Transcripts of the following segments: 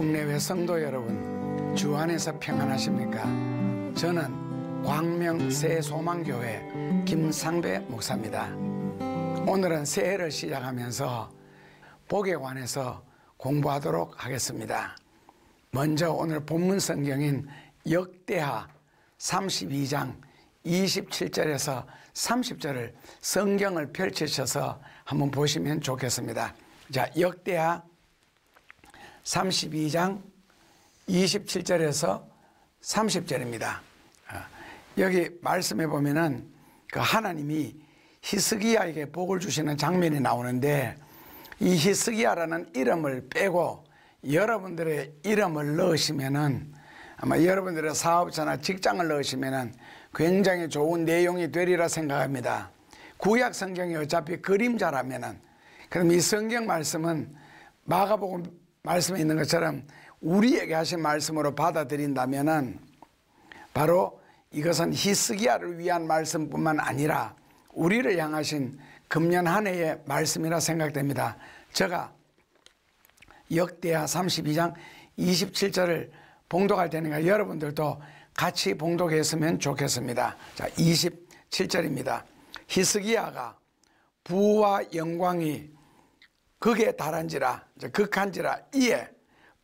국내외 성도 여러분, 주 안에서 평안하십니까? 저는 광명 새소망교회 김상배 목사입니다. 오늘은 새해를 시작하면서 복에 관해서 공부하도록 하겠습니다. 먼저 오늘 본문 성경인 역대하 32장 27절에서 30절을 성경을 펼치셔서 한번 보시면 좋겠습니다. 자, 역대하 32장 27절에서 30절입니다. 여기 말씀해 보면은 그 하나님이 히스기야에게 복을 주시는 장면이 나오는데, 이 히스기야라는 이름을 빼고 여러분들의 이름을 넣으시면은, 아마 여러분들의 사업자나 직장을 넣으시면은 굉장히 좋은 내용이 되리라 생각합니다. 구약 성경이 어차피 그림자라면은, 그럼 이 성경 말씀은 마가복음 말씀에 있는 것처럼 우리에게 하신 말씀으로 받아들인다면은 바로 이것은 히스기야를 위한 말씀뿐만 아니라 우리를 향하신 금년 한 해의 말씀이라 생각됩니다. 제가 역대하 32장 27절을 봉독할 테니까 여러분들도 같이 봉독했으면 좋겠습니다. 자, 27절입니다. 히스기야가 부와 영광이 극에 달한지라, 극한지라, 이에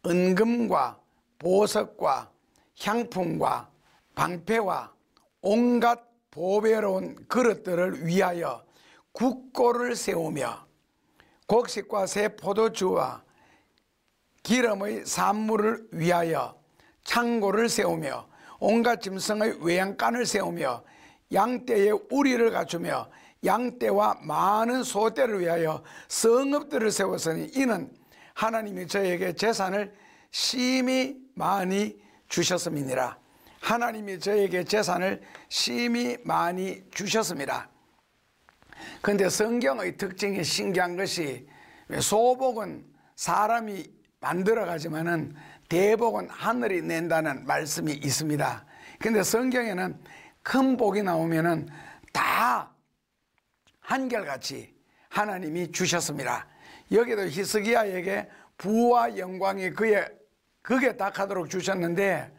은금과 보석과 향품과 방패와 온갖 보배로운 그릇들을 위하여 국고를 세우며 곡식과 새 포도주와 기름의 산물을 위하여 창고를 세우며 온갖 짐승의 외양간을 세우며 양떼의 우리를 갖추며 양떼와 많은 소떼를 위하여 성읍들을 세웠으니 이는 하나님이 저에게 재산을 심히 많이 주셨음이니라. 하나님이 저에게 재산을 심히 많이 주셨습니다. 그런데 성경의 특징이 신기한 것이, 소복은 사람이 만들어 가지만은 대복은 하늘이 낸다는 말씀이 있습니다. 그런데 성경에는 큰 복이 나오면은 다 한결같이 하나님이 주셨습니다. 여기도 히스기야에게 부와 영광이 극에 닥하도록 주셨는데,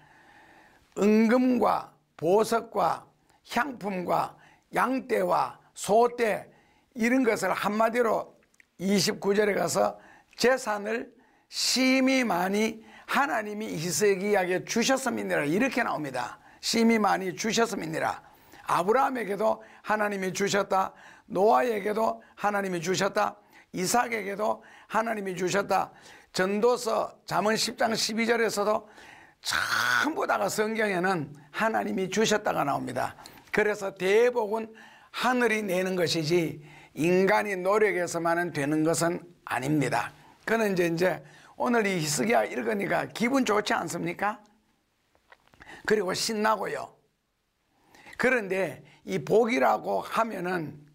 은금과 보석과 향품과 양떼와 소떼, 이런 것을 한마디로 29절에 가서 재산을 심히 많이 하나님이 히스기야에게 주셨음이니라, 이렇게 나옵니다. 심히 많이 주셨음이니라. 아브라함에게도 하나님이 주셨다, 노아에게도 하나님이 주셨다, 이삭에게도 하나님이 주셨다. 전도서 잠언 10장 12절에서도 전부 다가 성경에는 하나님이 주셨다가 나옵니다. 그래서 대복은 하늘이 내는 것이지 인간이 노력해서만은 되는 것은 아닙니다. 그는 이제 오늘 이 히스기야 읽으니까 기분 좋지 않습니까? 그리고 신나고요. 그런데 이 복이라고 하면은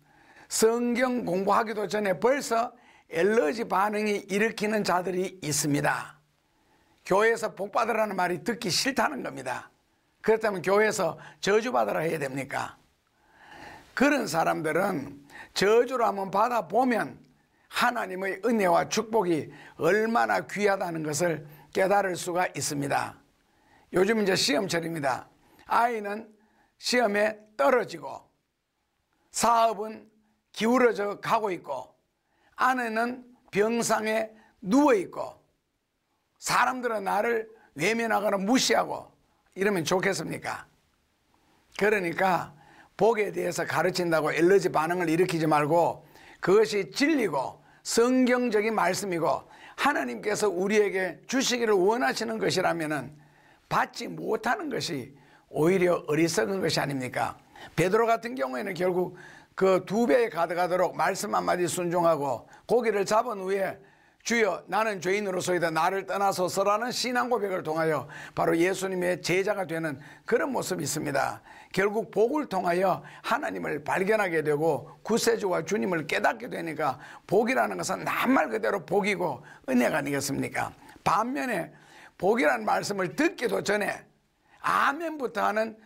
성경 공부하기도 전에 벌써 엘러지 반응이 일으키는 자들이 있습니다. 교회에서 복 받으라는 말이 듣기 싫다는 겁니다. 그렇다면 교회에서 저주 받으라 해야 됩니까? 그런 사람들은 저주를 한번 받아보면 하나님의 은혜와 축복이 얼마나 귀하다는 것을 깨달을 수가 있습니다. 요즘 이제 시험철입니다. 아이는 시험에 떨어지고, 사업은 기울어져 가고 있고, 아내는 병상에 누워있고, 사람들은 나를 외면하거나 무시하고 이러면 좋겠습니까? 그러니까 복에 대해서 가르친다고 엘러지 반응을 일으키지 말고, 그것이 진리고 성경적인 말씀이고 하나님께서 우리에게 주시기를 원하시는 것이라면 받지 못하는 것이 오히려 어리석은 것이 아닙니까? 베드로 같은 경우에는 결국 그 2배에 가득하도록 말씀 한마디 순종하고 고기를 잡은 후에 주여 나는 죄인으로서이다 나를 떠나소서라는 신앙 고백을 통하여 바로 예수님의 제자가 되는 그런 모습이 있습니다. 결국 복을 통하여 하나님을 발견하게 되고 구세주와 주님을 깨닫게 되니까 복이라는 것은 낱말 그대로 복이고 은혜가 아니겠습니까? 반면에 복이라는 말씀을 듣기도 전에 아멘부터 하는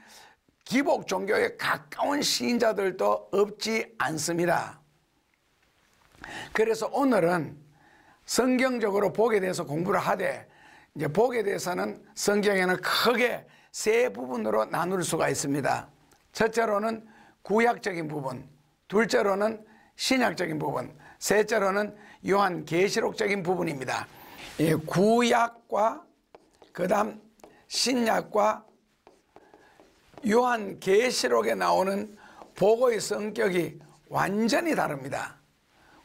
기복 종교에 가까운 신자들도 없지 않습니다. 그래서 오늘은 성경적으로 복에 대해서 공부를 하되 이제 복에 대해서는 성경에는 크게 세 부분으로 나눌 수가 있습니다. 첫째로는 구약적인 부분, 둘째로는 신약적인 부분, 셋째로는 요한계시록적인 부분입니다. 구약과 그다음 신약과 요한계시록에 나오는 복의 성격이 완전히 다릅니다.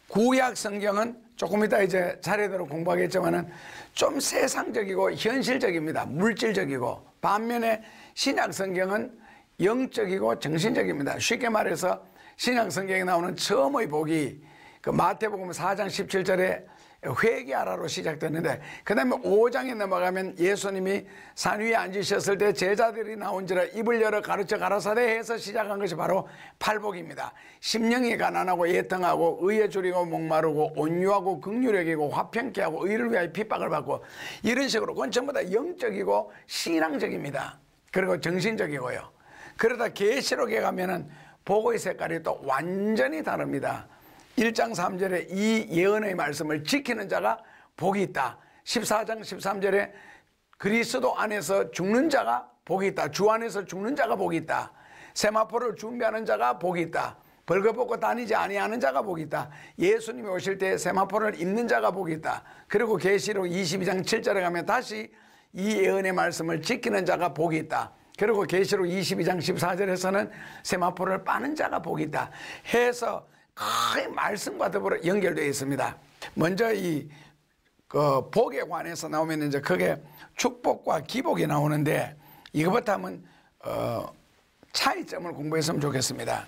구약 성경은 조금 이따 이제 차례대로 공부하겠지만은 좀 세상적이고 현실적입니다. 물질적이고, 반면에 신약 성경은 영적이고 정신적입니다. 쉽게 말해서 신약 성경에 나오는 처음의 복이 그 마태복음 4장 17절에 회개하라로 시작됐는데, 그 다음에 5장에 넘어가면 예수님이 산 위에 앉으셨을 때 제자들이 나온지라 입을 열어 가르쳐 가라사대 해서 시작한 것이 바로 팔복입니다. 심령이 가난하고 애통하고 의에 줄이고 목마르고 온유하고 긍휼하고 화평케 하고 의를 위하여 핍박을 받고, 이런 식으로 그건 전부 다 영적이고 신앙적입니다. 그리고 정신적이고요. 그러다 계시록에 가면은 복의 색깔이 또 완전히 다릅니다. 1장 3절에 이 예언의 말씀을 지키는 자가 복이 있다. 14장 13절에 그리스도 안에서 죽는 자가 복이 있다. 주 안에서 죽는 자가 복이 있다. 세마포를 준비하는 자가 복이 있다. 벌거벗고 다니지 아니하는 자가 복이 있다. 예수님이 오실 때 세마포를 입는 자가 복이 있다. 그리고 계시록 22장 7절에 가면 다시 이 예언의 말씀을 지키는 자가 복이 있다. 그리고 계시록 22장 14절에서는 세마포를 빠는 자가 복이 있다 해서 거의 말씀과 더불어 연결되어 있습니다. 먼저 이 복에 관해서 나오면 이제 그게 축복과 기복이 나오는데, 이것부터 한번 차이점을 공부했으면 좋겠습니다.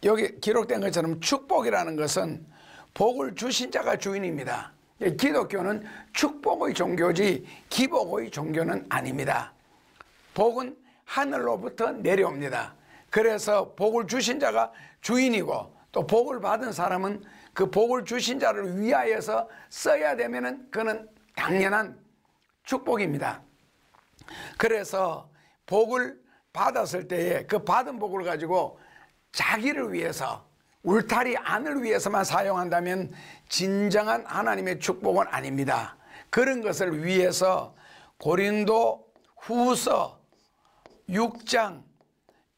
여기 기록된 것처럼 축복이라는 것은 복을 주신 자가 주인입니다. 기독교는 축복의 종교지 기복의 종교는 아닙니다. 복은 하늘로부터 내려옵니다. 그래서 복을 주신 자가 주인이고, 또 복을 받은 사람은 그 복을 주신 자를 위하여서 써야 되면은 그는 당연한 축복입니다. 그래서 복을 받았을 때에 그 받은 복을 가지고 자기를 위해서, 울타리 안을 위해서만 사용한다면 진정한 하나님의 축복은 아닙니다. 그런 것을 위해서 고린도 후서 6장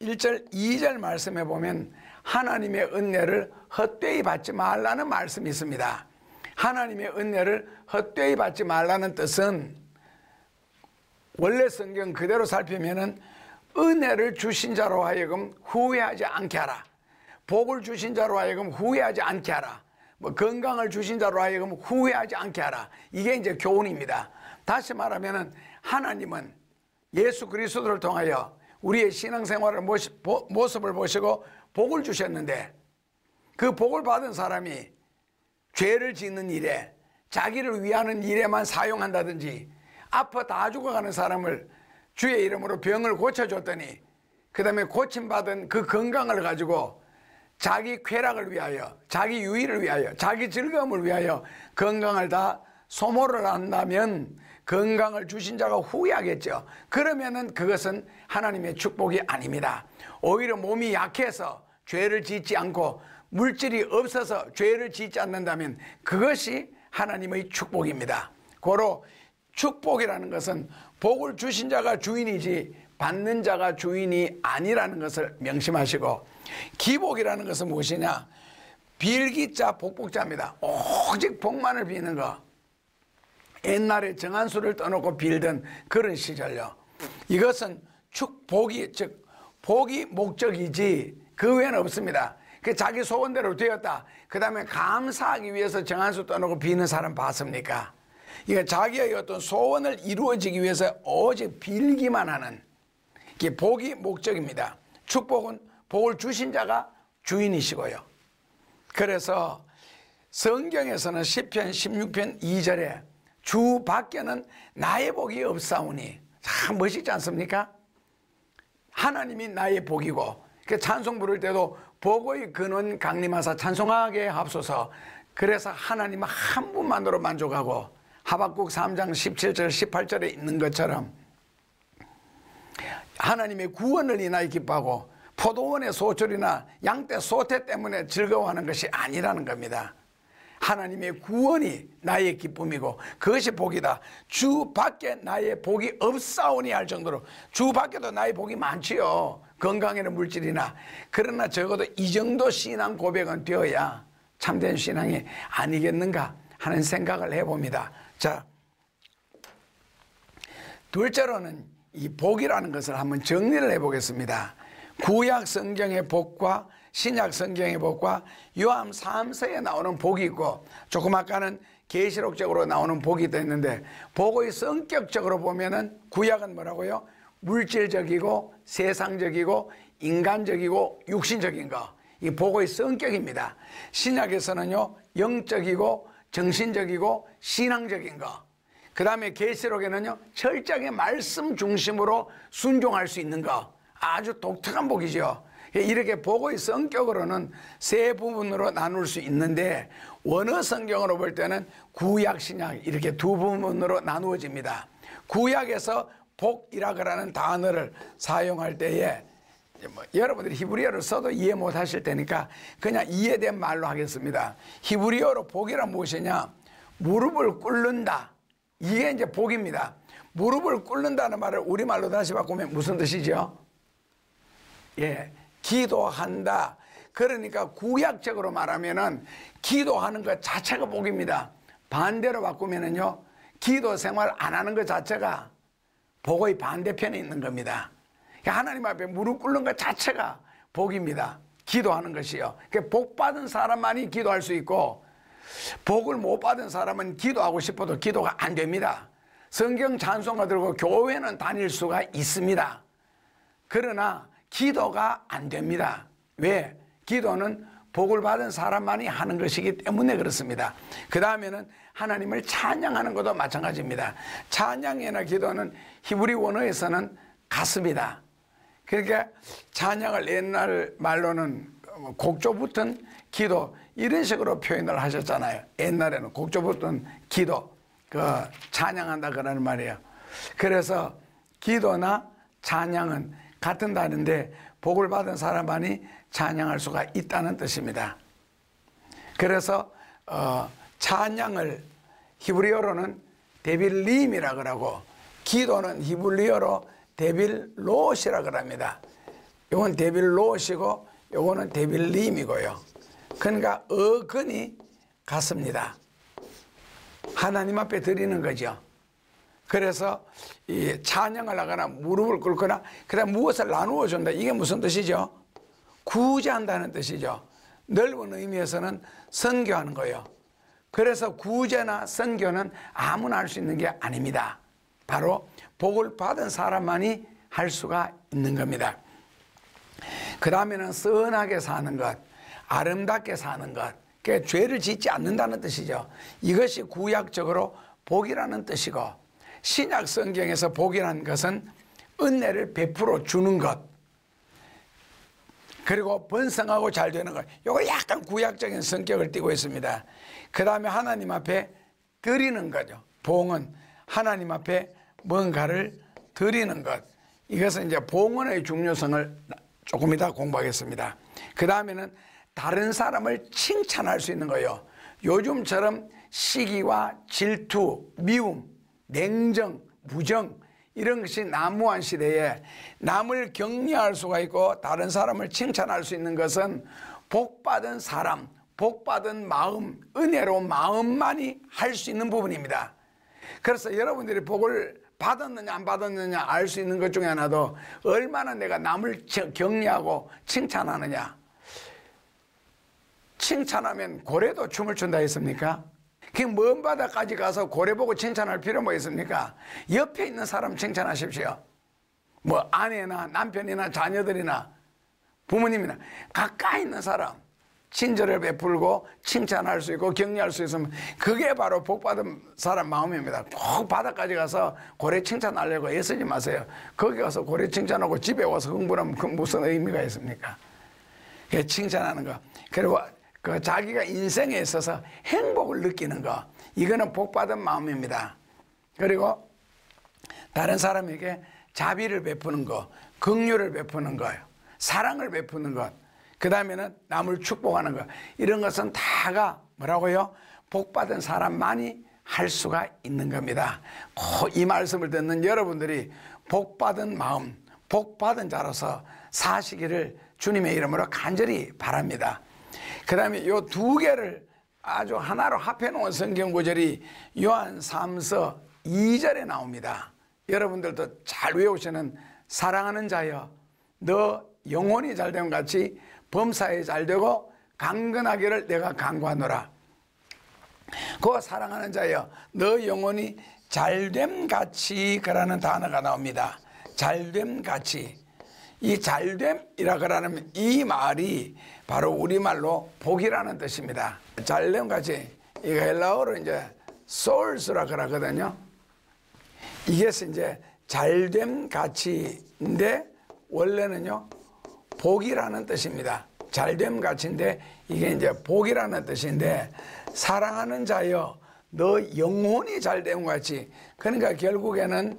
1절 2절 말씀에 보면 하나님의 은혜를 헛되이 받지 말라는 말씀이 있습니다. 하나님의 은혜를 헛되이 받지 말라는 뜻은 원래 성경 그대로 살피면은 은혜를 주신 자로 하여금 후회하지 않게 하라. 복을 주신 자로 하여금 후회하지 않게 하라. 뭐 건강을 주신 자로 하여금 후회하지 않게 하라. 이게 이제 교훈입니다. 다시 말하면은 하나님은 예수 그리스도를 통하여 우리의 신앙생활의 모습을 보시고 복을 주셨는데, 그 복을 받은 사람이 죄를 짓는 일에, 자기를 위하는 일에만 사용한다든지, 아파 다 죽어가는 사람을 주의 이름으로 병을 고쳐줬더니 그 다음에 고침받은 그 건강을 가지고 자기 쾌락을 위하여, 자기 유의를 위하여, 자기 즐거움을 위하여 건강을 다 소모를 한다면 건강을 주신 자가 후회하겠죠. 그러면은 그것은 하나님의 축복이 아닙니다. 오히려 몸이 약해서 죄를 짓지 않고 물질이 없어서 죄를 짓지 않는다면 그것이 하나님의 축복입니다. 고로 축복이라는 것은 복을 주신 자가 주인이지 받는 자가 주인이 아니라는 것을 명심하시고, 기복이라는 것은 무엇이냐? 빌기자 복복자입니다. 오직 복만을 비는 거. 옛날에 정한수를 떠놓고 빌던 그런 시절요. 이것은 축복이, 즉 복이 목적이지 그 외에는 없습니다. 그 자기 소원대로 되었다. 그 다음에 감사하기 위해서 정한수 떠놓고 비는 사람 봤습니까? 이게 자기의 어떤 소원을 이루어지기 위해서 오직 빌기만 하는, 이게 복이 목적입니다. 축복은 복을 주신 자가 주인이시고요. 그래서 성경에서는 시편 16편 2절에 주 밖에는 나의 복이 없사오니, 참 멋있지 않습니까? 하나님이 나의 복이고, 그 찬송 부를 때도 복의 근원 강림하사 찬송하게 합소서. 그래서 하나님 한 분만으로 만족하고, 하박국 3장 17절 18절에 있는 것처럼 하나님의 구원을 인하여 기뻐하고 포도원의 소출이나 양떼 소태 때문에 즐거워하는 것이 아니라는 겁니다. 하나님의 구원이 나의 기쁨이고 그것이 복이다. 주 밖에 나의 복이 없사오니 할 정도로 주 밖에도 나의 복이 많지요. 건강에는 물질이나. 그러나 적어도 이 정도 신앙 고백은 되어야 참된 신앙이 아니겠는가 하는 생각을 해봅니다. 자, 둘째로는 이 복이라는 것을 한번 정리를 해보겠습니다. 구약 성경의 복과 신약 성경의 복과 요한 3서에 나오는 복이 있고 조금 아까는 계시록적으로 나오는 복이 또 있는데 복의 성격적으로 보면은 구약은 뭐라고요? 물질적이고 세상적이고 인간적이고 육신적인 거. 이 복의 성격입니다. 신약에서는요 영적이고 정신적이고 신앙적인 거. 그 다음에 계시록에는요 철저하게 말씀 중심으로 순종할 수 있는 거. 아주 독특한 복이죠. 이렇게 복의 성격으로는 세 부분으로 나눌 수 있는데 원어 성경으로 볼 때는 구약 신약 이렇게 두 부분으로 나누어집니다. 구약에서 복이라고 하는 단어를 사용할 때에 여러분들이 히브리어를 써도 이해 못 하실 테니까 그냥 이해된 말로 하겠습니다. 히브리어로 복이란 무엇이냐? 무릎을 꿇는다. 이게 이제 복입니다. 무릎을 꿇는다는 말을 우리말로 다시 바꾸면 무슨 뜻이죠? 예, 기도한다. 그러니까 구약적으로 말하면은 기도하는 것 자체가 복입니다. 반대로 바꾸면은요, 기도 생활 안 하는 것 자체가 복의 반대편에 있는 겁니다. 하나님 앞에 무릎 꿇는 것 자체가 복입니다. 기도하는 것이요. 복 받은 사람만이 기도할 수 있고 복을 못 받은 사람은 기도하고 싶어도 기도가 안 됩니다. 성경 찬송가 들고 교회는 다닐 수가 있습니다. 그러나 기도가 안 됩니다. 왜? 기도는 복을 받은 사람만이 하는 것이기 때문에 그렇습니다. 그 다음에는 하나님을 찬양하는 것도 마찬가지입니다. 찬양이나 기도는 히브리 원어에서는 같습니다. 그러니까 찬양을 옛날 말로는 곡조 붙은 기도 이런 식으로 표현을 하셨잖아요. 옛날에는 곡조 붙은 기도 찬양한다 그러는 말이에요. 그래서 기도나 찬양은 같은 단어인데 복을 받은 사람만이 찬양할 수가 있다는 뜻입니다. 그래서 찬양을 히브리어로는 데빌림이라 그러고 기도는 히브리어로 데빌롯이라 합니다. 이건 데빌롯이고 요거는 데빌림이고요. 그러니까 어근이 같습니다. 하나님 앞에 드리는 거죠. 그래서 이 찬양을 하거나 무릎을 꿇거나 그다음 무엇을 나누어 준다. 이게 무슨 뜻이죠? 구제한다는 뜻이죠. 넓은 의미에서는 선교하는 거예요. 그래서 구제나 선교는 아무나 할 수 있는 게 아닙니다. 바로 복을 받은 사람만이 할 수가 있는 겁니다. 그 다음에는 선하게 사는 것, 아름답게 사는 것, 그러니까 죄를 짓지 않는다는 뜻이죠. 이것이 구약적으로 복이라는 뜻이고 신약 성경에서 복이라는 것은 은혜를 베풀어 주는 것, 그리고 번성하고 잘 되는 것. 이거 약간 구약적인 성격을 띠고 있습니다. 그 다음에 하나님 앞에 드리는 거죠. 봉헌, 하나님 앞에 뭔가를 드리는 것. 이것은 이제 봉헌의 중요성을 조금 이따 공부하겠습니다. 그 다음에는 다른 사람을 칭찬할 수 있는 거예요. 요즘처럼 시기와 질투, 미움, 냉정, 무정 이런 것이 난무한 시대에 남을 격려할 수가 있고 다른 사람을 칭찬할 수 있는 것은 복받은 사람, 복받은 마음, 은혜로운 마음만이 할 수 있는 부분입니다. 그래서 여러분들이 복을 받았느냐 안 받았느냐 알 수 있는 것 중에 하나도 얼마나 내가 남을 격려하고 칭찬하느냐. 칭찬하면 고래도 춤을 춘다 했습니까? 그 먼 바다까지 가서 고래 보고 칭찬할 필요 뭐 있습니까? 옆에 있는 사람 칭찬하십시오. 뭐 아내나 남편이나 자녀들이나 부모님이나 가까이 있는 사람 친절을 베풀고 칭찬할 수 있고 격려할 수 있으면 그게 바로 복받은 사람 마음입니다. 꼭 바다까지 가서 고래 칭찬하려고 애쓰지 마세요. 거기 가서 고래 칭찬하고 집에 와서 흥분하면 그 무슨 의미가 있습니까? 칭찬하는 거. 그리고 그 자기가 인생에 있어서 행복을 느끼는 거, 이거는 복받은 마음입니다. 그리고 다른 사람에게 자비를 베푸는 거, 긍휼을 베푸는 거예요. 사랑을 베푸는 것. 그 다음에는 남을 축복하는 것. 이런 것은 다가 뭐라고요? 복받은 사람만이 할 수가 있는 겁니다. 이 말씀을 듣는 여러분들이 복받은 마음, 복받은 자로서 사시기를 주님의 이름으로 간절히 바랍니다. 그 다음에 이 두 개를 아주 하나로 합해 놓은 성경 구절이 요한 3서 2절에 나옵니다. 여러분들도 잘 외우시는 사랑하는 자여 너 영혼이 잘됨 같이 범사에 잘되고 강건하기를 내가 간구하노라. 그 사랑하는 자여 너 영혼이 잘됨 같이 그라는 단어가 나옵니다. 잘됨 같이. 이 잘됨이라 그러면 이 말이 바로 우리말로 복이라는 뜻입니다. 잘됨 같이. 이거 헬라어로 이제 소울스라 그러거든요. 이게 이제 잘됨 같이인데 원래는요 복이라는 뜻입니다. 잘됨 같이인데 이게 이제 복이라는 뜻인데 사랑하는 자여 너 영혼이 잘됨 같이. 그러니까 결국에는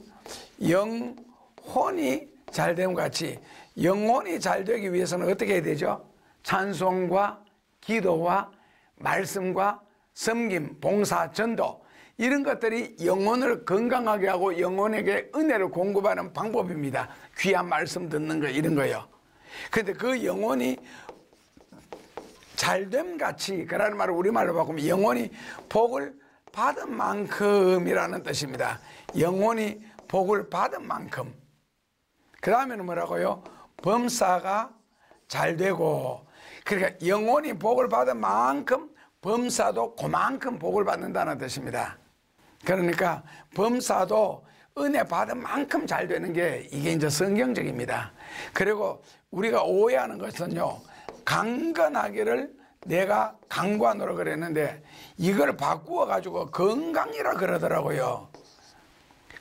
영혼이 잘됨 같이. 영혼이 잘되기 위해서는 어떻게 해야 되죠? 찬송과 기도와 말씀과 섬김, 봉사, 전도 이런 것들이 영혼을 건강하게 하고 영혼에게 은혜를 공급하는 방법입니다. 귀한 말씀 듣는 거 이런 거요. 그런데 그 영혼이 잘됨 같이 그라는 말을 우리말로 바꾸면 영혼이 복을 받은 만큼이라는 뜻입니다. 영혼이 복을 받은 만큼. 그 다음에는 뭐라고요? 범사가 잘되고. 그러니까 영혼이 복을 받은 만큼 범사도 그만큼 복을 받는다는 뜻입니다. 그러니까 범사도 은혜 받은 만큼 잘 되는 게 이게 이제 성경적입니다. 그리고 우리가 오해하는 것은요, 강건하기를 내가 간구하노라 그랬는데 이걸 바꾸어 가지고 건강이라 그러더라고요.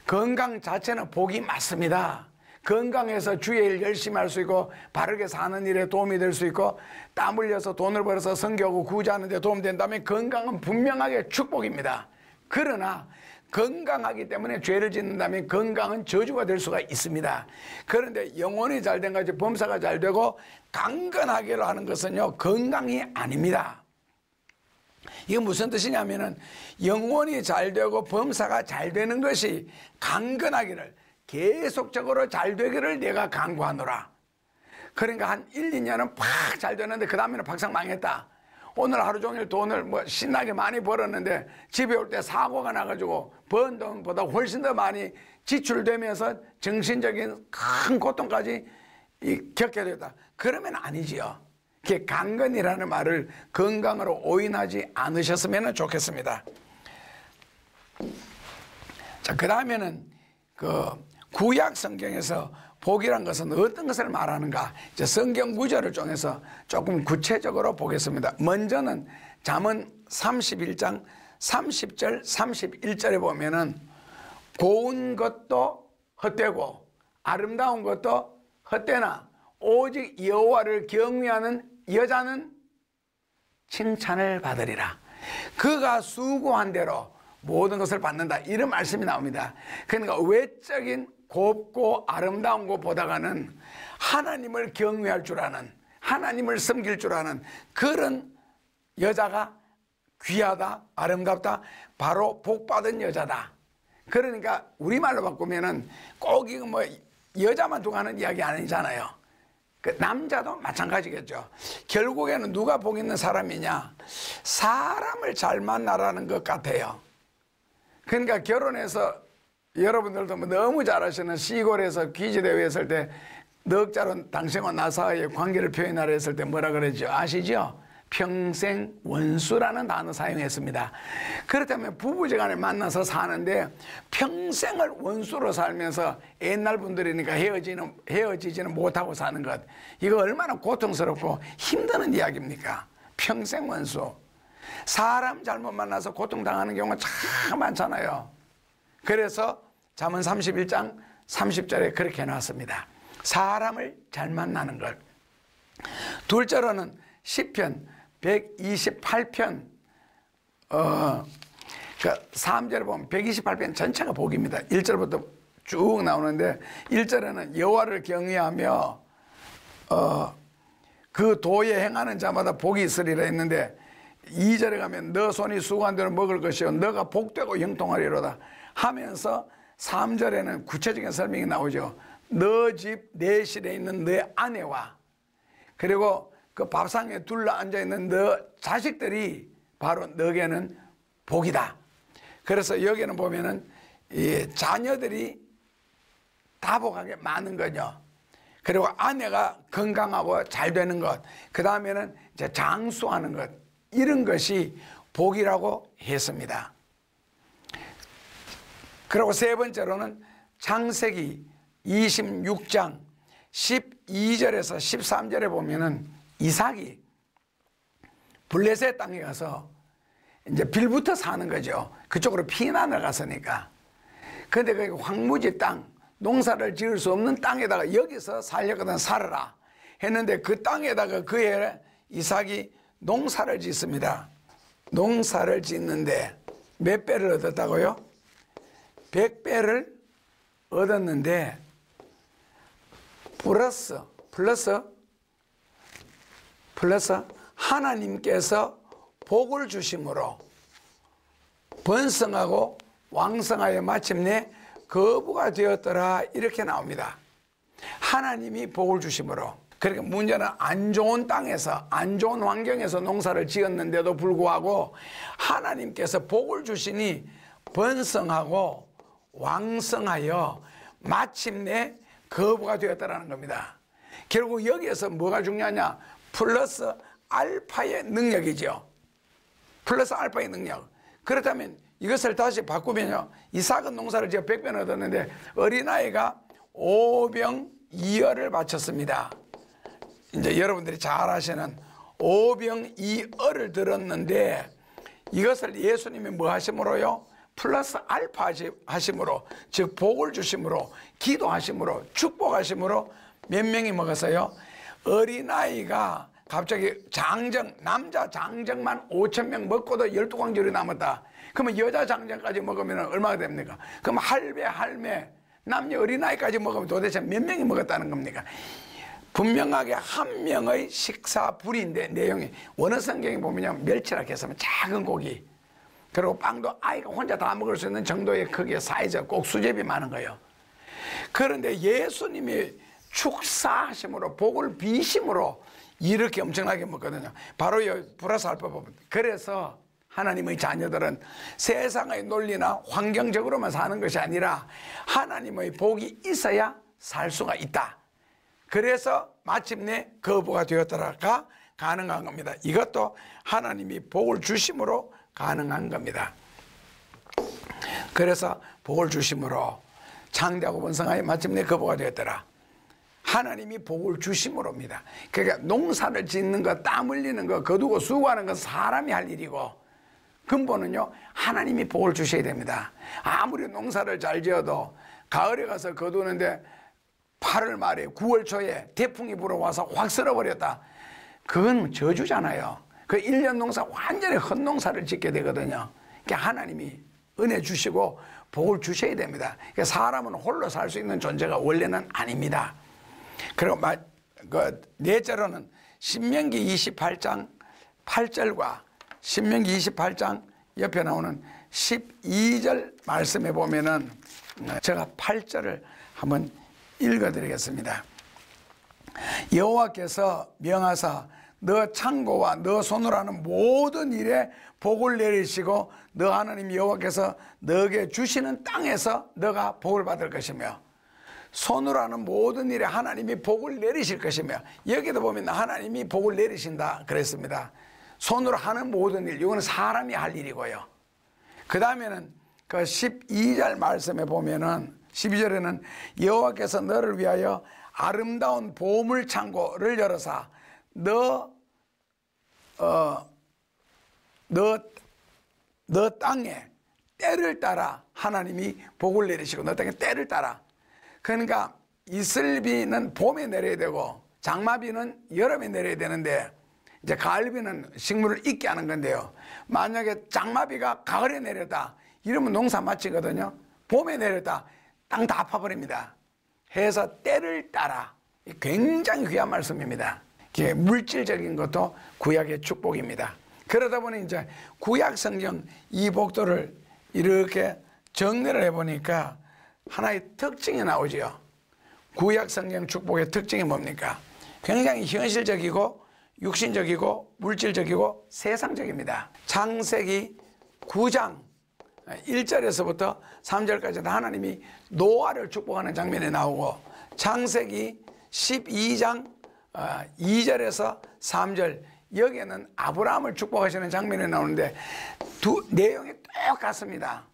건강 자체는 복이 맞습니다. 건강해서 주의 일 열심히 할 수 있고 바르게 사는 일에 도움이 될 수 있고 땀 흘려서 돈을 벌어서 선교하고 구제하는 데 도움된다면 건강은 분명하게 축복입니다. 그러나 건강하기 때문에 죄를 짓는다면 건강은 저주가 될 수가 있습니다. 그런데 영혼이 잘된 것이 범사가 잘되고 강건하기로 하는 것은요 건강이 아닙니다. 이게 무슨 뜻이냐면은 영혼이 잘되고 범사가 잘되는 것이 강건하기를 계속적으로 잘되기를 내가 간구하노라. 그러니까 한 1, 2년은 팍 잘되는데 그 다음에는 박상 망했다. 오늘 하루 종일 돈을 뭐 신나게 많이 벌었는데 집에 올 때 사고가 나가지고 번 돈보다 훨씬 더 많이 지출되면서 정신적인 큰 고통까지 겪게 됐다. 그러면 아니지요. 그게 강건이라는 말을 건강으로 오인하지 않으셨으면 좋겠습니다. 자, 그 다음에는 구약 성경에서 복이란 것은 어떤 것을 말하는가? 이제 성경 구절을 통해서 조금 구체적으로 보겠습니다. 먼저는 잠언 31장 30절 31절에 보면은 고운 것도 헛되고 아름다운 것도 헛되나 오직 여호와를 경외하는 여자는 칭찬을 받으리라. 그가 수고한 대로 모든 것을 받는다. 이런 말씀이 나옵니다. 그러니까 외적인 곱고 아름다운 것보다는 하나님을 경외할 줄 아는, 하나님을 섬길 줄 아는 그런 여자가 귀하다, 아름답다, 바로 복받은 여자다. 그러니까 우리말로 바꾸면은 꼭 이거 뭐 여자만 두고 하는 이야기 아니잖아요. 그 남자도 마찬가지겠죠. 결국에는 누가 복 있는 사람이냐? 사람을 잘 만나라는 것 같아요. 그러니까 결혼해서 여러분들도 뭐 너무 잘 아시는 시골에서 귀지대회 했을 때 넉자로 당신과 나 사이의 관계를 표현하려 했을 때 뭐라 그러죠? 아시죠? 평생 원수라는 단어 사용했습니다. 그렇다면 부부지간에 만나서 사는데 평생을 원수로 살면서 옛날 분들이니까 헤어지지는 못하고 사는 것, 이거 얼마나 고통스럽고 힘드는 이야기입니까? 평생 원수. 사람 잘못 만나서 고통당하는 경우가 참 많잖아요. 그래서 잠언 31장 30절에 그렇게 해놨습니다. 사람을 잘 만나는 것. 둘째로는 시편 128편 3절에 보면 128편 전체가 복입니다. 1절부터 쭉 나오는데 1절에는 여호와를 경외하며 그 도에 행하는 자마다 복이 있으리라 했는데 2절에 가면 너 손이 수고한 대로 먹을 것이요 너가 복되고 형통하리로다 하면서 3절에는 구체적인 설명이 나오죠. 너 집 내실에 있는 너 아내와 그리고 그 밥상에 둘러앉아 있는 너 자식들이 바로 너에게는 복이다. 그래서 여기는 보면은 이 자녀들이 다복하게 많은 거죠. 그리고 아내가 건강하고 잘 되는 것, 그 다음에는 이제 장수하는 것, 이런 것이 복이라고 했습니다. 그리고 세 번째로는 창세기 26장 12절에서 13절에 보면은 이삭이 블레셋 땅에 가서 이제 빌부터 사는 거죠. 그쪽으로 피난을 갔으니까. 근데 그 황무지 땅, 농사를 지을 수 없는 땅에다가 여기서 살려거든 살아라 했는데 그 땅에다가 그의 이삭이 농사를 짓습니다. 농사를 짓는데 몇 배를 얻었다고요? 100배를 얻었는데 플러스 하나님께서 복을 주심으로 번성하고 왕성하여 마침내 거부가 되었더라 이렇게 나옵니다. 하나님이 복을 주심으로. 그러니까 문제는 안 좋은 땅에서 안 좋은 환경에서 농사를 지었는데도 불구하고 하나님께서 복을 주시니 번성하고 왕성하여 마침내 거부가 되었다는 겁니다. 결국 여기에서 뭐가 중요하냐? 플러스 알파의 능력이죠. 플러스 알파의 능력. 그렇다면 이것을 다시 바꾸면요, 이삭은 농사를 지어 100배는 얻었는데 어린아이가 5병2어를 바쳤습니다. 이제 여러분들이 잘 아시는 5병2어를 들었는데 이것을 예수님이 뭐 하심으로요? 플러스 알파 하심으로, 즉 복을 주심으로, 기도하심으로, 축복하심으로 몇 명이 먹었어요? 어린아이가 갑자기 남자 장정만 5,000명 먹고도 12광절이 남았다. 그러면 여자 장정까지 먹으면 얼마가 됩니까? 그럼 할매, 남녀 어린아이까지 먹으면 도대체 몇 명이 먹었다는 겁니까? 분명하게 한 명의 식사불인데 내용이 원어 성경에 보면 멸치라고 했으면 작은 고기, 그리고 빵도 아이가 혼자 다 먹을 수 있는 정도의 크기의 사이즈, 꼭 수제비 많은 거예요. 그런데 예수님이 축사하심으로 복을 비심으로 이렇게 엄청나게 먹거든요. 바로 이 플러스 알파 부분. 그래서 하나님의 자녀들은 세상의 논리나 환경적으로만 사는 것이 아니라 하나님의 복이 있어야 살 수가 있다. 그래서 마침내 거부가 되었더라가 가능한 겁니다. 이것도 하나님이 복을 주심으로 가능한 겁니다. 그래서 복을 주심으로 창대하고 번성하여 마침내 거부가 되었더라. 하나님이 복을 주심으로입니다. 그러니까 농사를 짓는 거, 땀 흘리는 거, 거두고 수고하는 건 사람이 할 일이고 근본은요, 하나님이 복을 주셔야 됩니다. 아무리 농사를 잘 지어도 가을에 가서 거두는데 8월 말에 9월 초에 태풍이 불어와서 확 쓸어버렸다. 그건 저주잖아요. 그 1년 농사 완전히 헛농사를 짓게 되거든요. 그러니까 하나님이 은혜 주시고 복을 주셔야 됩니다. 그러니까 사람은 홀로 살 수 있는 존재가 원래는 아닙니다. 그리고 넷째로는 신명기 28장 8절과 신명기 28장 옆에 나오는 12절 말씀에 보면은 제가 8절을 한번 읽어드리겠습니다. 여호와께서 명하사 너 창고와 너 손으로 하는 모든 일에 복을 내리시고 너 하나님 여호와께서 너에게 주시는 땅에서 너가 복을 받을 것이며 손으로 하는 모든 일에 하나님이 복을 내리실 것이며 여기도 보면 하나님이 복을 내리신다 그랬습니다. 손으로 하는 모든 일, 이거는 사람이 할 일이고요. 그 다음에는 그 12절 말씀에 보면은 12절에는 여호와께서 너를 위하여 아름다운 보물 창고를 열어사 너 땅에 때를 따라 하나님이 복을 내리시고 너 땅에 때를 따라. 그러니까 이슬비는 봄에 내려야 되고 장마비는 여름에 내려야 되는데 이제 가을비는 식물을 익게 하는 건데요. 만약에 장마비가 가을에 내렸다 이러면 농사 마치거든요. 봄에 내렸다 땅 다 파버립니다. 해서 때를 따라. 굉장히 귀한 말씀입니다. 물질적인 것도 구약의 축복입니다. 그러다 보니 이제 구약 성경 이 복도를 이렇게 정리를 해보니까 하나의 특징이 나오지요. 구약 성경 축복의 특징이 뭡니까? 굉장히 현실적이고 육신적이고 물질적이고 세상적입니다. 창세기 9장 1절에서부터 3절까지 하나님이 노아를 축복하는 장면이 나오고, 창세기 12장 2절에서 3절 여기에는 아브라함을 축복하시는 장면이 나오는데 내용이 똑같습니다.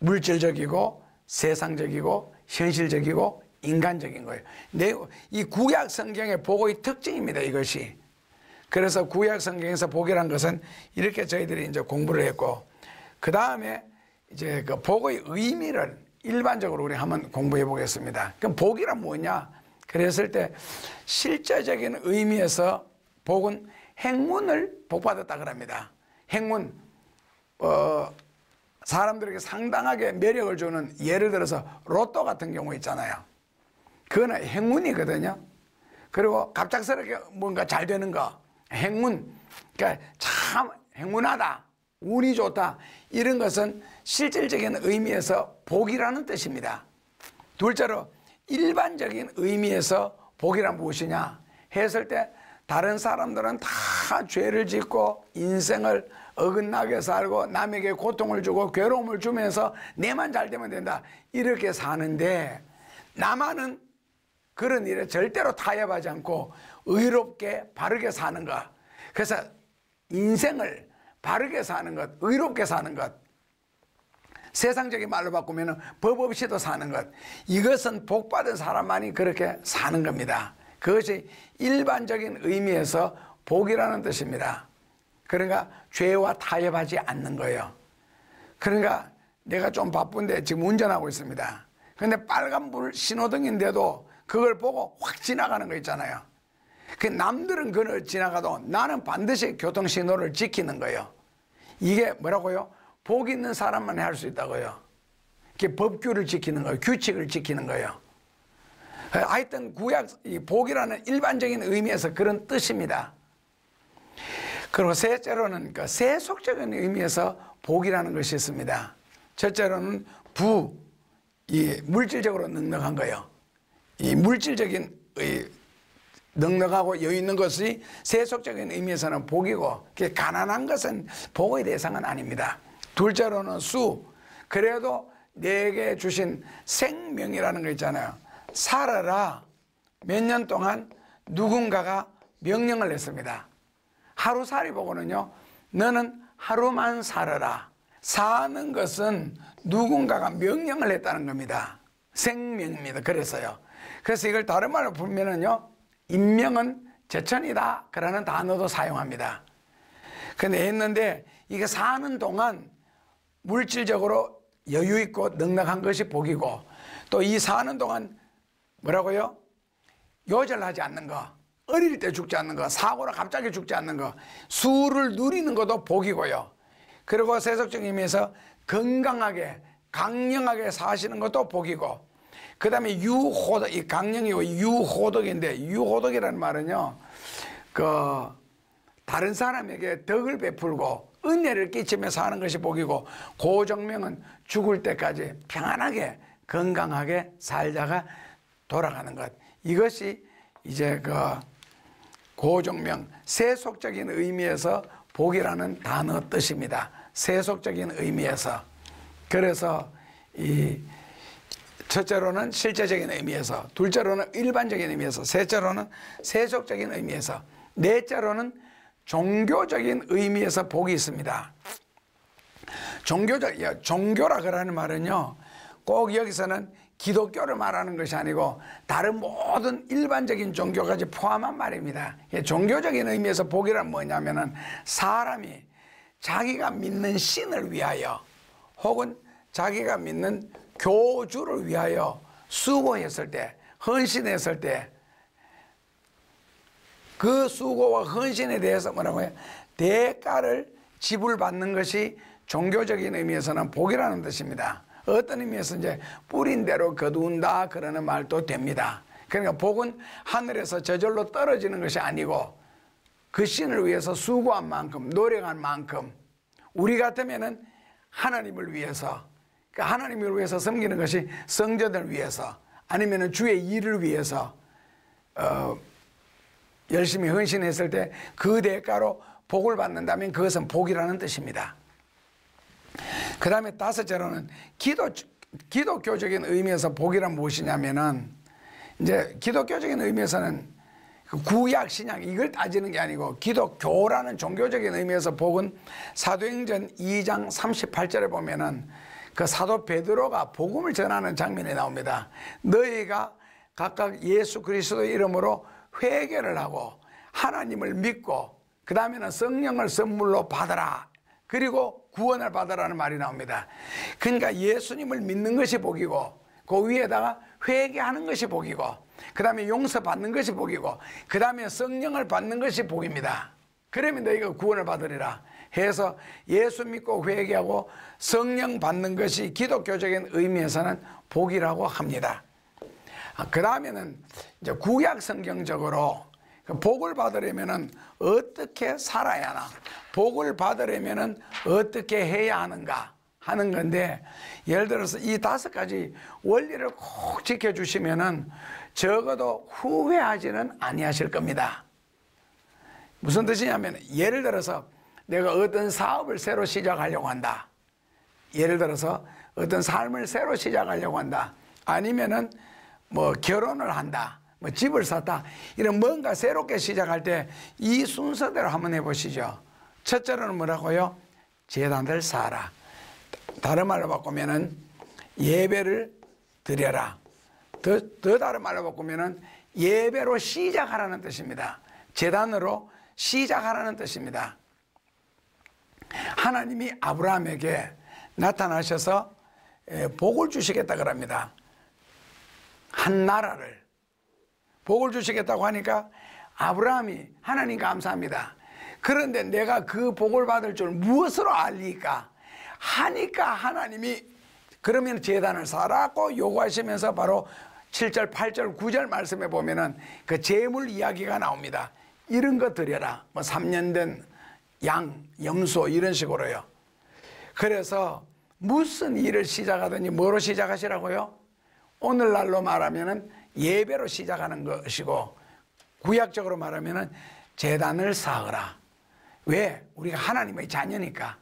물질적이고 세상적이고 현실적이고 인간적인 거예요. 이 구약 성경의 복의 특징입니다, 이것이. 그래서 구약 성경에서 복이란 것은 이렇게 저희들이 이제 공부를 했고, 그 다음에 이제 그 복의 의미를 일반적으로 우리 한번 공부해 보겠습니다. 그럼 복이란 뭐냐? 그랬을 때 실제적인 의미에서 복은 행운을 복받았다 그럽니다. 행운, 사람들에게 상당하게 매력을 주는, 예를 들어서 로또 같은 경우 있잖아요. 그거는 행운이거든요. 그리고 갑작스럽게 뭔가 잘 되는 거, 행운, 그러니까 참 행운하다, 운이 좋다, 이런 것은 실질적인 의미에서 복이라는 뜻입니다. 둘째로 일반적인 의미에서 복이란 무엇이냐 했을 때, 다른 사람들은 다 죄를 짓고 인생을 어긋나게 살고 남에게 고통을 주고 괴로움을 주면서 내만 잘 되면 된다, 이렇게 사는데, 나만은 그런 일에 절대로 타협하지 않고 의롭게 바르게 사는 것. 그래서 인생을 바르게 사는 것, 의롭게 사는 것, 세상적인 말로 바꾸면 법 없이도 사는 것, 이것은 복받은 사람만이 그렇게 사는 겁니다. 그것이 일반적인 의미에서 복이라는 뜻입니다. 그러니까 죄와 타협하지 않는 거예요. 그러니까 내가 좀 바쁜데 지금 운전하고 있습니다. 그런데 빨간불 신호등인데도 그걸 보고 확 지나가는 거 있잖아요. 그 남들은 그걸 지나가도 나는 반드시 교통신호를 지키는 거예요. 이게 뭐라고요? 복 있는 사람만 할 수 있다고요. 이게 법규를 지키는 거예요. 규칙을 지키는 거예요. 하여튼 구약 이 복이라는 일반적인 의미에서 그런 뜻입니다. 그리고 셋째로는 그 세속적인 의미에서 복이라는 것이 있습니다. 첫째로는 이 물질적으로 넉넉한 거예요. 이 물질적인 넉넉하고 여유 있는 것이 세속적인 의미에서는 복이고, 가난한 것은 복의 대상은 아닙니다. 둘째로는 그래도 내게 주신 생명이라는 거 있잖아요. 살아라. 몇 년 동안 누군가가 명령을 했습니다. 하루살이 보고는요, 너는 하루만 살아라. 사는 것은 누군가가 명령을 했다는 겁니다. 생명입니다. 그래서요. 그래서 이걸 다른 말로 풀면은요, 인명은 제천이다 그라는 단어도 사용합니다. 근데 했는데, 이게 사는 동안 물질적으로 여유 있고 넉넉한 것이 복이고, 또 이 사는 동안 뭐라고요? 요절하지 않는 거, 어릴 때 죽지 않는 거, 사고로 갑자기 죽지 않는 거, 수를 누리는 것도 복이고요. 그리고 세속적인 의미에서 건강하게 강령하게 사시는 것도 복이고, 그 다음에 유호덕, 이 강령이고 유호덕인데, 유호덕이라는 말은요, 다른 사람에게 덕을 베풀고 은혜를 끼치며 사는 것이 복이고, 고정명은 죽을 때까지 평안하게 건강하게 살다가 돌아가는 것. 이것이 이제 고정명, 세속적인 의미에서 복이라는 단어 뜻입니다. 세속적인 의미에서. 그래서 첫째로는 실제적인 의미에서, 둘째로는 일반적인 의미에서, 셋째로는 세속적인 의미에서, 넷째로는 종교적인 의미에서 복이 있습니다. 종교라 그러는 말은요, 꼭 여기서는 기독교를 말하는 것이 아니고 다른 모든 일반적인 종교까지 포함한 말입니다. 종교적인 의미에서 복이란 뭐냐면은, 사람이 자기가 믿는 신을 위하여 혹은 자기가 믿는 교주를 위하여 수고했을 때, 헌신했을 때, 그 수고와 헌신에 대해서 뭐라고 해요? 대가를 지불받는 것이 종교적인 의미에서는 복이라는 뜻입니다. 어떤 의미에서 이제 뿌린 대로 거둔다 그러는 말도 됩니다. 그러니까 복은 하늘에서 저절로 떨어지는 것이 아니고 그 신을 위해서 수고한 만큼, 노력한 만큼 우리 같으면은 하나님을 위해서, 그러니까 하나님을 위해서 섬기는 것이 성전을 위해서 아니면은 주의 일을 위해서 열심히 헌신했을 때 그 대가로 복을 받는다면 그것은 복이라는 뜻입니다. 그 다음에 다섯째로는 기독교적인 의미에서 복이란 무엇이냐면은, 이제 기독교적인 의미에서는 구약 신약 이걸 따지는 게 아니고 기독교라는 종교적인 의미에서 복은 사도행전 2장 38절에 보면은 그 사도 베드로가 복음을 전하는 장면이 나옵니다. 너희가 각각 예수 그리스도의 이름으로 회개를 하고 하나님을 믿고 그 다음에는 성령을 선물로 받아라, 그리고 구원을 받으라는 말이 나옵니다. 그러니까 예수님을 믿는 것이 복이고 그 위에다가 회개하는 것이 복이고 그 다음에 용서받는 것이 복이고 그 다음에 성령을 받는 것이 복입니다. 그러면 너희가 구원을 받으리라 해서 예수 믿고 회개하고 성령 받는 것이 기독교적인 의미에서는 복이라고 합니다. 그 다음에는 이제 구약 성경적으로 복을 받으려면 어떻게 살아야 하나, 복을 받으려면 어떻게 해야 하는가 하는 건데, 예를 들어서 이 5가지 원리를 꼭 지켜주시면은 적어도 후회하지는 아니하실 겁니다. 무슨 뜻이냐면, 예를 들어서 내가 어떤 사업을 새로 시작하려고 한다, 예를 들어서 어떤 삶을 새로 시작하려고 한다, 아니면은 뭐 결혼을 한다, 뭐 집을 샀다, 이런 뭔가 새롭게 시작할 때 이 순서대로 한번 해보시죠. 첫째로는 뭐라고요? 제단을 쌓아라. 다른 말로 바꾸면은 예배를 드려라. 더 다른 말로 바꾸면은 예배로 시작하라는 뜻입니다. 제단으로 시작하라는 뜻입니다. 하나님이 아브라함에게 나타나셔서 복을 주시겠다 그럽니다. 한 나라를 복을 주시겠다고 하니까 아브라함이 하나님 감사합니다. 그런데 내가 그 복을 받을 줄 무엇으로 알리까 하니까 하나님이 그러면 제단을 쌓으라고 요구하시면서 바로 7절, 8절, 9절 말씀에 보면은 그 재물 이야기가 나옵니다. 이런 거 드려라. 뭐 3년 된 양, 염소 이런 식으로요. 그래서 무슨 일을 시작하더니 뭐로 시작하시라고요? 오늘날로 말하면은 예배로 시작하는 것이고, 구약적으로 말하면은 제단을 쌓으라. 왜? 우리가 하나님의 자녀니까.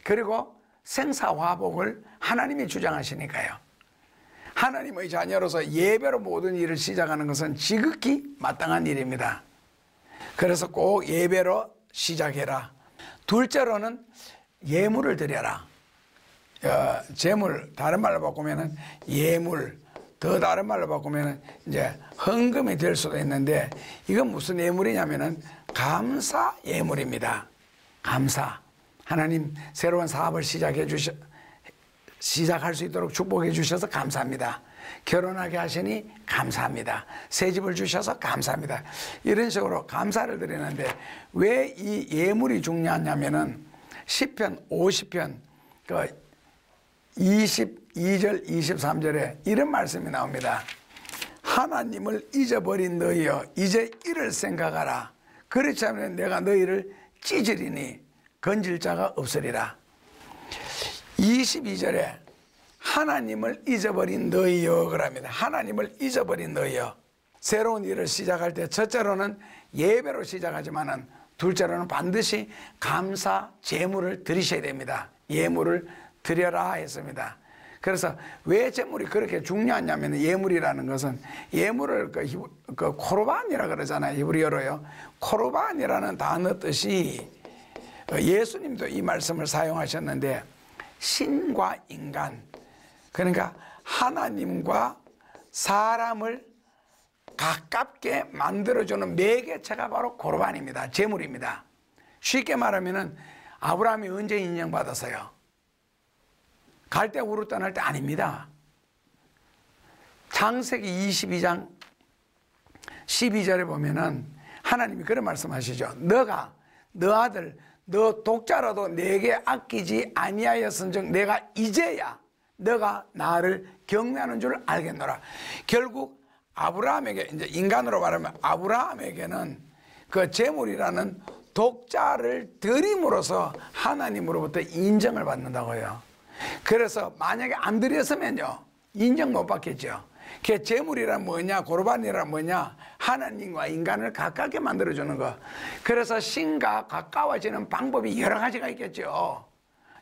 그리고 생사화복을 하나님이 주장하시니까요. 하나님의 자녀로서 예배로 모든 일을 시작하는 것은 지극히 마땅한 일입니다. 그래서 꼭 예배로 시작해라. 둘째로는 예물을 드려라. 재물, 다른 말로 바꾸면은 예물, 더 다른 말로 바꾸면은 이제 헌금이 될 수도 있는데, 이건 무슨 예물이냐면은 감사 예물입니다. 감사. 하나님 새로운 사업을 시작할 수 있도록 축복해 주셔서 감사합니다. 결혼하게 하시니 감사합니다. 새 집을 주셔서 감사합니다. 이런 식으로 감사를 드리는데, 왜 이 예물이 중요하냐면은 시편 50편 그 22절 23절에 이런 말씀이 나옵니다. 하나님을 잊어버린 너희여 이제 이를 생각하라. 그렇지 않으면 내가 너희를 찢으리니 건질 자가 없으리라. 22절에 하나님을 잊어버린 너희여 그럽니다. 하나님을 잊어버린 너희여. 새로운 일을 시작할 때 첫째로는 예배로 시작하지만은 둘째로는 반드시 감사 제물을 드리셔야 됩니다. 예물을 드려라 했습니다. 그래서 왜 제물이 그렇게 중요하냐면, 예물이라는 것은 예물을 그 코르반이라 그러잖아요. 히브리어로요. 코르반이라는 단어 뜻이, 예수님도 이 말씀을 사용하셨는데, 신과 인간, 그러니까 하나님과 사람을 가깝게 만들어주는 매개체가 바로 코르반입니다. 제물입니다. 쉽게 말하면은 아브라함이 언제 인정받았어요? 갈대 우르 떠날 때 아닙니다. 창세기 22장 12절에 보면은 하나님이 그런 말씀하시죠. 너가 너 아들 너 독자라도 내게 아끼지 아니하였은즉 내가 이제야 너가 나를 경외하는 줄 알겠노라. 결국 아브라함에게, 이제 인간으로 말하면 아브라함에게는 그 재물이라는 독자를 드림으로써 하나님으로부터 인정을 받는다고요. 그래서 만약에 안 드렸으면요, 인정 못 받겠죠. 그 재물이란 뭐냐, 고르반이란 뭐냐, 하나님과 인간을 가깝게 만들어주는 거. 그래서 신과 가까워지는 방법이 여러 가지가 있겠죠.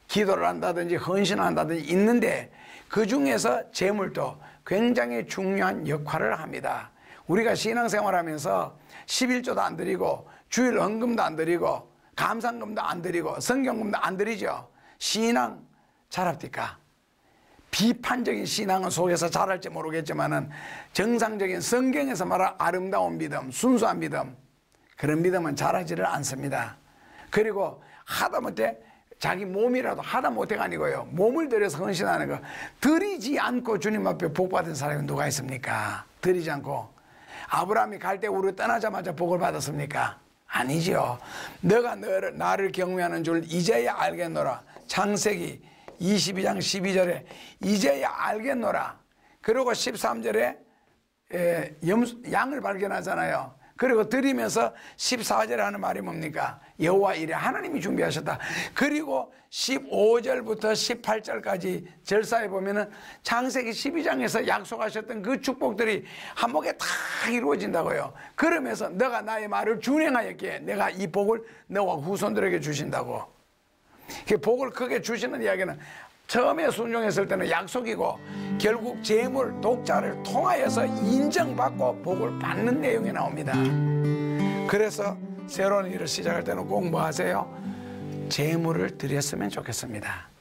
기도를 한다든지 헌신을 한다든지 있는데, 그 중에서 재물도 굉장히 중요한 역할을 합니다. 우리가 신앙생활하면서 11조도 안 드리고 주일 헌금도 안 드리고 감상금도 안 드리고 성경금도 안 드리죠. 신앙 잘합니까? 비판적인 신앙은 속에서 잘할지 모르겠지만은 정상적인 성경에서 말하는 아름다운 믿음, 순수한 믿음, 그런 믿음은 잘하지를 않습니다. 그리고 하다못해 자기 몸이라도 하다못해가 아니고요, 몸을 들여서 헌신하는 거 드리지 않고 주님 앞에 복 받은 사람이 누가 있습니까? 드리지 않고. 아브라함이 갈대우르 떠나자마자 복을 받았습니까? 아니죠. 너가 나를 경외하는 줄 이제야 알겠노라. 창세기 22장 12절에 이제야 알겠노라. 그리고 13절에 양을 발견하잖아요. 그리고 드리면서 14절에 하는 말이 뭡니까? 여호와 이레, 하나님이 준비하셨다. 그리고 15절부터 18절까지 절사에 보면은 창세기 12장에서 약속하셨던 그 축복들이 한목에 다 이루어진다고요. 그러면서 너가 나의 말을 준행하였기에 내가 이 복을 너와 후손들에게 주신다고. 복을 크게 주시는 이야기는 처음에 순종했을 때는 약속이고 결국 재물, 독자를 통하여서 인정받고 복을 받는 내용이 나옵니다. 그래서 새로운 일을 시작할 때는 꼭 뭐 하세요? 재물을 드렸으면 좋겠습니다.